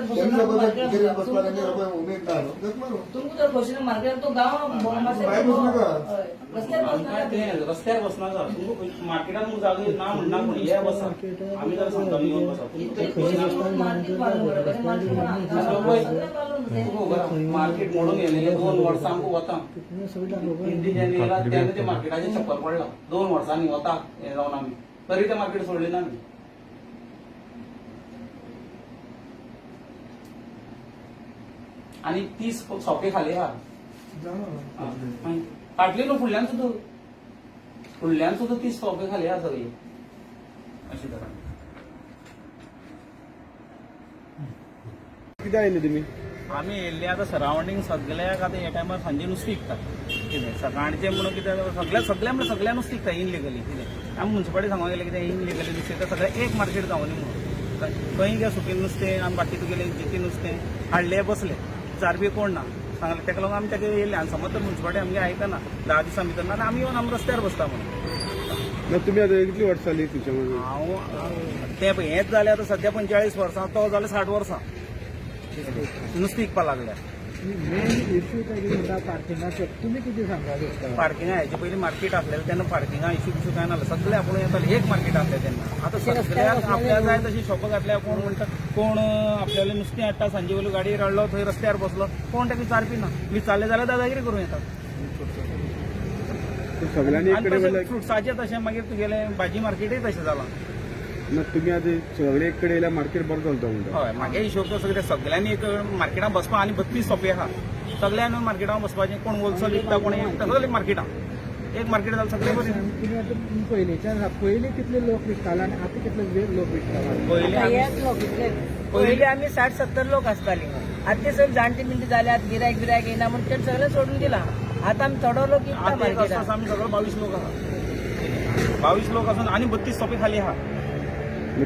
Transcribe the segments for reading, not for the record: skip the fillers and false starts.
त्यांचं बजेट किती बसला त्यांच्या रुपये उमेद ना तुमको तर बसून मार्केट तो गाव बाहेर बसू नका. रस्त्यावर बसणार मार्केटात मग जागा ना म्हणणार कोणी या बसा आम्ही जर सांगतो येऊन बसा मार्केट मोडून गेले 2 वर्सां आमकां वता इंडिजन येयला तेन्ना ते मार्केटाचेर छप्पर पडला 2 वर्सांनी वता हे जावन आमी तरी ते मार्केट सोडले ना आमी आणि 30 सोपे खाली हा फाटली न्हू फुडल्यान सुद्धा 30 सोपे खाली हा सगळी अशी तरा किती आयले तुम्ही आम्ही येयल्ले आता सरावंडींग सगळ्याक आता हे टायमार सांजे नुस्तें विकता कितें सकाळचें म्हणून कितें सगळ्या नुस्तें विकता इनलिगली कितें आमी म्युन्सिपालिटी सांगूंक गेले कितें इनलिगली नुस्तें तर सगळें एक मार्केट जावनी म्हणून खंय घ्या सुकी नुस्तें आनी बाकी तुगेलें जिती नुस्तें हाडले बसले चारबी कोण ना सांगले तेका लागून आमी तेका येयले आनी समज तर म्युन्सिपालिटी आमगे आयकना 10 दिसां भितर ना आमी येवन आमी रस्त्यार बसता म्हणून तुम्ही आता कितली वर्ष जाली तुमच्या हांव तें हेंच जालें आतां सध्या 45 वर्सां तो जालें 60 वर्सां नुस्तें विकपा लागल्या मेन इश्यू काय म्हणटा पार्किंगाचो तुमी कितें सांगता पार्किंगा हेचे पयलीं मार्केट आसलेलें तेन्ना पार्किंगा इश्यू काय नासलें सगळे आपूण येताले एक मार्केट आसलें तेन्ना आतां सगळ्याक आपल्याक जाय तशी शॉपां घातल्या कोण म्हणटा कोण आपल्यालें नुस्तें हाडटा सांजे वयलो गाडयेर हाडलो थंय रस्त्यार बसलो कोण ताका विचारपी ना विचारलें जाल्यार दादागिरी करूं येता सगळ्यांनी फ्रुट्साचें तशें मागीर तुगेलें भाजी मार्केटूय तशें जालां तुम्ही आता सगळे एक कडेन मार्केट बरो चलता म्हणटा हय म्हागे हिशोब कसो कितें सगळ्यांनी एक मार्केटांत बसपा आनी 32 सोंपे आहा सगळ्यांनी मार्केटांत बसपाचें कोण होलसेल विकता कोण सगळे मार्केटांत एक मार्केट जाल्यार सगळे बरें तुमी आतां पयलीं कितले लोक विकताले आनी आतां कितले लोक विकता पयलीं आमी 60-70 लोक आसतालीं आतां ते सगळे जाणटी बिणटी जाल्यात गिरायक येना म्हणून ते सगळे सोडून दिला आतां आमी थोडो लोक विकता मार्केटांत आमी सगळे 22 लोक आहा 22 लोक आसून आनी 32 सोंपे खाली आहा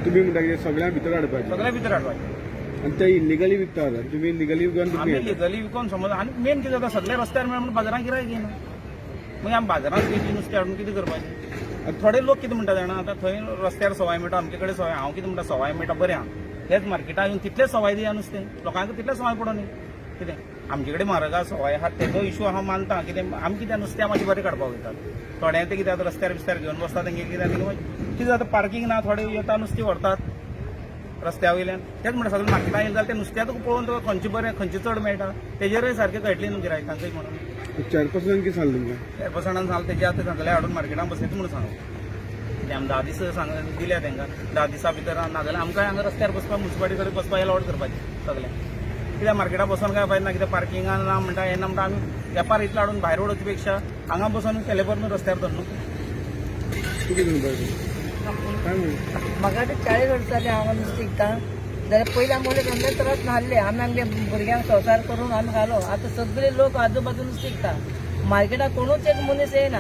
तुम्ही म्हणटा की सगळ्या भितर हाडपाचे सगळ्या भितर हाडपाचे आणि ते इलिगली विकता तुम्ही इलिगली विकून आमी लिगली विकून समज आनी मेन कितें जाता सगळे रस्त्यार मेळ म्हणून बाजारांत गिरायक येना मागीर आमी बाजारांत कितें नुस्तें हाडून कितें करपाचें थोडे लोक कितें म्हणटा जाणा आतां थंय रस्त्यार सवाय मेळटा आमचे कडेन सवाय हांव कितें म्हणटा सवाय मेळटा बरें आहा हेच मार्केटांत येवन तितलेच सवाय दिया नुस्तें लोकांक तितलें सवाय पडोनी कितें आमचे कडेन म्हारग आहा सवाय आहा तेजो इशू हांव मानता कितें आमी कितें नुस्तें मातशें बरें काडपाक वयतात थोड्या ते कितें रस्त्यार बिस्त्यार घेवन बसतात तेंगे कितें जाता पार्किंग ना थोडे येता नुस्तें व्हरतात रस्त्या वयल्यान तेच म्हणटा सगळें मार्केटांत येयलें जाल्यार ते नुस्त्याक पळोवन तुका खंयचें बरें खंयचें चड मेळटा तेजेरूय सारकें कळटलें न्हू गिरायकांकय म्हणून 4% कितें सांगलें तुमकां 4% सांगलें तेजे आतां सगळे हाडून मार्केटांत बसयता म्हणून सांगूं ते आमी 10 दीस दिल्या तांकां 10 दिसां भितर नाजाल्यार आमकांय हांगा रस्त्यार बसपाक म्युन्सिपालिटी कडेन बसपाक एलावड करपाचें सगळें कित्याक मार्केटांत बसून काय फायदा ना कित्याक पार्किंगान ना म्हणटा येना म्हणटा आमी वेपार इतलो हाडून भायर उडोवचे पेक्षा हांगा बसून केले बरें रस्त्यार धर न्हू म्हाका आतां 40 वर्सांनी हांव नुस्तें विकता जाल्यार पयलीं आमी कसले त्रास नासले आमी आमगे भुरग्यांक संवसार करून आमी घालो आतां सगळे लोक आजू बाजू नुस्तें विकता मार्केटाक कोणूच एक मनीस येना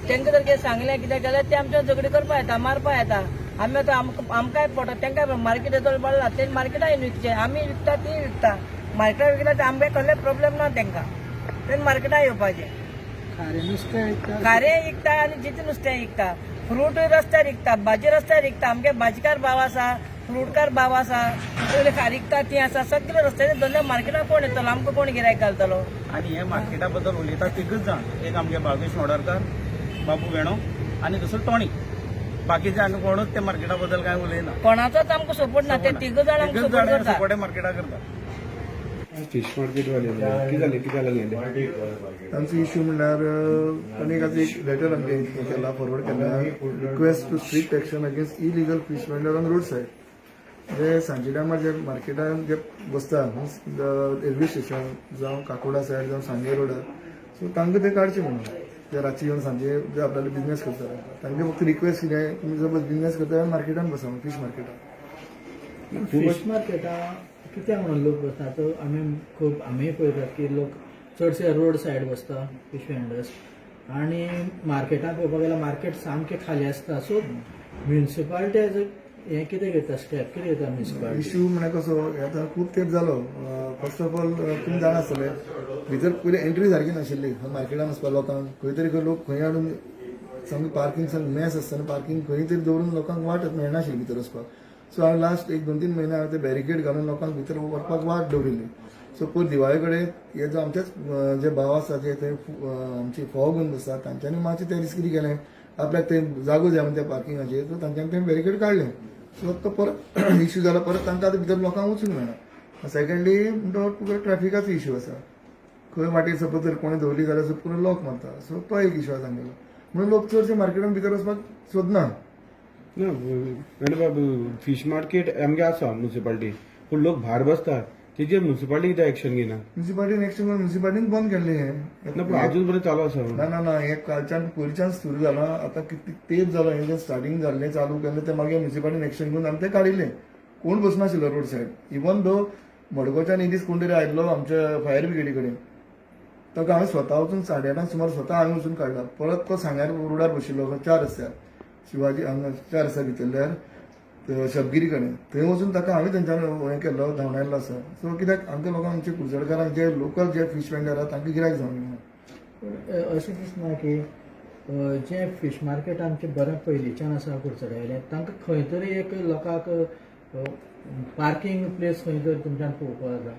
तांकां जर कितें सांगलें कित्याक जाल्यार ते आमच्या झगडी करपा येता मारपा येता आमी आतां आमकांय पडटा तांकांय मार्केट येतो पडला ते मार्केटान येवन विकचे आमी विकता ती विकता मार्केटान विकता ते आमगे कसले प्रॉब्लेम ना तांकां ते मार्केटान येवपाचें खारें विकता आनी जितें नुस्तें विकता फ्रूटूय रस्त्यार विकता भाजी रस्त्यार विकता आमगे भाजीकार भाव आसा फ्रूटकार भाव आसा पयलीं खारी विकता ती आसा सगळे रस्त्याचे धंदे मार्केटान कोण येतलो आमकां कोण गिरायक घालतलो आनी हे मार्केटा बद्दल उलयता तिगूच जाण एक आमगे भावेश मोडरकार बाबू वेणो आनी दुसरो टोणी बाकीचे आनी कोणूच ते मार्केटा बद्दल काय उलयना कोणाचोच आमकां सपोर्ट ना ते तिग जाण आमकां सपोर्ट करता सपोर्ट मार्केटा करता फिश मार्केट वाले कितें जालें तांचो इश्यू म्हणल्यार आनीक आतां एक लेटर आमगे केला फॉरवर्ड केला request to strict action against illegal fish vendor on road side जे सांजे टायमार जे मार्केटान जे बसता रेल्वे स्टेशन जावं काकोडा सायड जावं सांगे रोडार सो तांकां ते काडचे म्हणून जे रातचे येवन सांजे जे आपल्याले बिजनेस करता तांकां फक्त रिक्वेस्ट कितें तुमी जर बिजनेस करता मार्केटान बसा फीश मार्केटान फिश मार्केटा कित्याक म्हणून लोक बसता तो आमी पळयतात की लोक चडशे रोड सायड बसता फिश वेंडर्स आनी मार्केटांत पळोवपाक गेल्यार मार्केट सामकें खाली आसता सो म्युन्सिपालिटी हें कितें घेता स्टेप कितें घेता म्युन्सिपालिटी इश्यू म्हळ्यार कसो आतां खूब तेंप जालो फर्स्ट ऑफ ऑल तुमी जाणा आसतले भितर पयलीं एंट्री सारकी नाशिल्ली मार्केटान वचपा लोकांक खंय तरी लोक खंय हाडून सामकी पार्किंग सामकी मॅस आसतना पार्किंग खंय तरी दवरून लोकांक वाट मेळनाशिल्ली भितर वचपाक सो हांवें लास्ट 1-2-3 म्हयने हांवें ते बॅरिकेड घालून लोकांक भितर वचपाक वाट दवरिल्ली. सो पयर दिवाळे कडेन हे जो आमचेच जे भाव आसा जे ते आमचे फोव घेवन बसतात तांच्यांनी मातशें ते रिस्क कितें केलें, आपल्याक ते जागो जाय म्हणून त्या पार्किंगाचेर, सो तांच्यांनी ते बॅरिकेड काडले. सो तो परत इश्यू जाला, परत तांकां आतां भितर लोकांक वचूंक मेळना. सेकंडली तुका ट्रॅफिकाचो इश्यू आसा. खंय वाटेर सपोज जर कोणें दवरली जाल्यार पुरो लॉक मारता. सो तो एक इश्यू आसा आमगेलो. म्हणून लोक चडशे मार्केटान भितर वचपाक सोदना. ना मॅडम फिश मार्केट आमगे आसा म्युनिसिपालिटी, पूण लोक भायर बसतात तेजेर म्युनिसिपालिटी कितें एक्शन घेना? म्युनिसिपालिटीन एक्शन म्युनिसिपालिटीन बंद केल्लें हें. ना पूण अजून पर्यंत चालू आसा. ना हे कालच्यान पयलींच्यान सुरू जालां. आतां कितले तेंप जालो हें जें स्टार्टींग जाल्लें चालू केल्लें तें मागीर म्युनिसिपालिटीन एक्शन घेवन आमी तें काडिल्लें. कोण बसनाशिल्लो रोड सायड. इवन दो मडगांवच्यान इदीस कोण तरी आयिल्लो आमच्या फायर ब्रिगेडी कडेन, ताका हांवें स्वता वचून 8:30 सुमार स्वता हांवें वचून काडला. परत तो सांग्यार रोडार बशिल्लो 4 रस्त्यार, शिवाजी हांगा 4 रस्त्या भितरल्यार शबगिरी कडेन, थंय वचून ताका हांवें तेंच्यानी हें केल्लो, धांवडायल्लो आसा. सो कित्याक आमच्या लोकांक आमच्या कुडचडकारांक जे लोकल जे फीश वेंडर आहा तांकां गिरायक जावंक ना. अशें दिसना की जे फीश मार्केट आमचे बरें पयलींच्यान आसा कुडचड्यावेलें, तांकां खंय तरी एक लोकांक पार्किंग प्लेस खंय तरी तुमच्यान पळोवपाक जाय.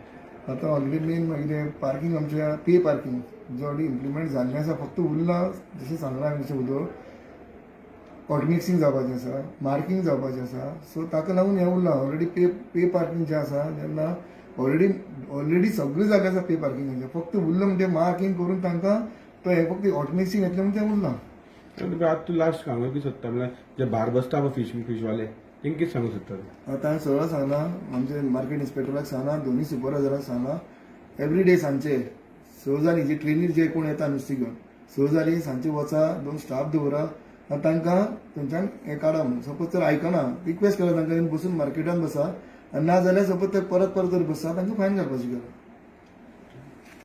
आतां ऑलरेडी मेन मागीर पार्किंग आमच्या पे पार्किंग जो ऑलरेडी इम्प्लिमेंट जाल्लें आसा. फक्त उरला जशें सांगलां हांवें तशें उदो ऑटोमिक्सिंग जावपाचें आसा, मार्किंग जावपाचें आसा. सो ताका लागून हें उरलां. ऑलरेडी पे पार्किंग जें आसा जेन्ना ऑलरेडी सगळे जागे आसा पे पार्किंगाचे, फक्त उरलं म्हणजे मार्किंग करून तांकां तो हें फक्त ऑटोमिक्सिंग येतलें म्हणजे तें उरलां. आतां तूं लास्ट सांगूंक कितें सोदता म्हळ्यार जे भायर बसता पळय फीशवाले तेंकां कितें सांगूंक सोदता? आतां हांवें सगळं सांगलां, आमचे मार्केट इन्स्पेक्टराक सांगलां, दोनूय सुपरवायझराक सांगलां. एवरीडे सांजचे 6 जालीं जे ट्रेनीर जे कोण येता नुस्तें घेवन 6 जालीं सांजचे वचा, 2 स्टाफ दवरा आनी तांकां थंयच्यान हें काडा म्हणून. सपोज तर आयकना रिक्वेस्ट केला तांकां बसून मार्केटान बसा, आनी ना जाल्यार सपोज ते परत जर बसता तांकां फायन घालपाची गरज.